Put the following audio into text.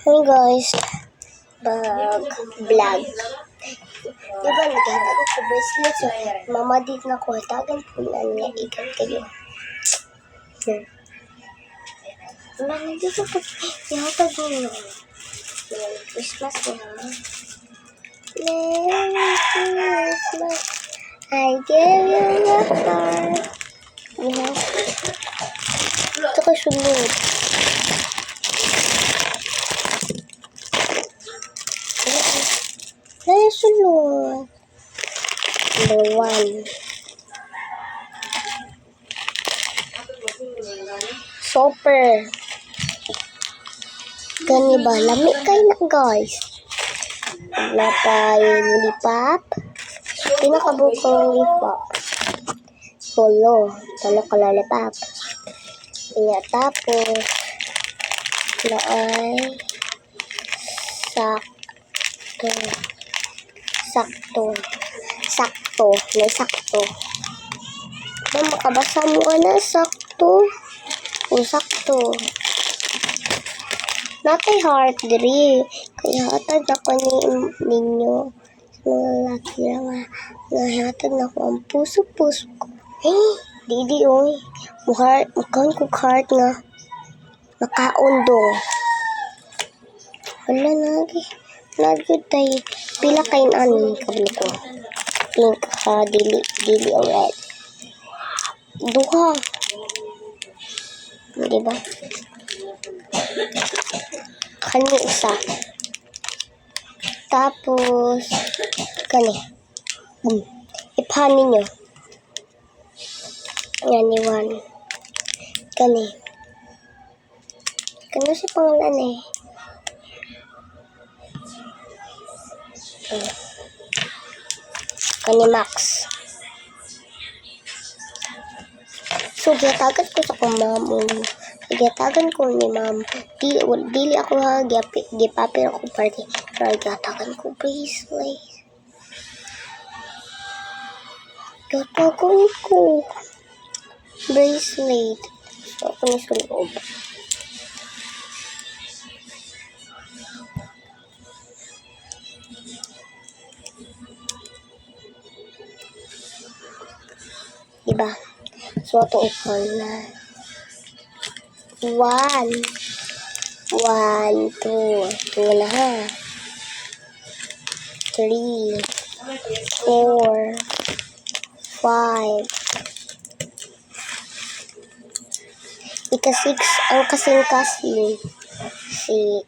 Hey guys, vlog. Diba naghatag ko bracelet so mama dit na ko hatagan po na niya ikat kayo. Wala na dito po ihatag mo. Christmas na. Merry Christmas, I give you my heart. Ito ko sunod. Ano sunod? Number 1. Super. Gani ba? Lamig kayo na guys. Wala tayong lipap. Pinakabukong lipap. Solo. Talo ka lalipap. Iya tapos na ay sakto. Ba makabasa mo ka na sakto. Sakto. Natay heart diri. Kaya hatag ako ninyo. Sa mga laki lang hatag na ko ang puso-puso ko. Didi oy. Mukhang ko heart nga. Makaundong. Wala nagi. Nagyod tayo. Pila kain ani kabalo ko. Pink ha dili o red. Duha. Diba? Kani isa. Tapos kani. Ipahan ninyo. Yan ni one. Kani. Kano si pangalan eh? Kani Max. So, giyatagan ko sa kong ma'am. Giyatagan ko ni ma'am. Dili ako ha. Gipapir ako party. Pero giyatagan ko bracelet. Giyatagan ko bracelet. So, ako ni sa loob. Diba? So, ito upon na. 1, 2. Ito na ha. 3, 4, 5. Ika-6 ang kasing-kasing. 6.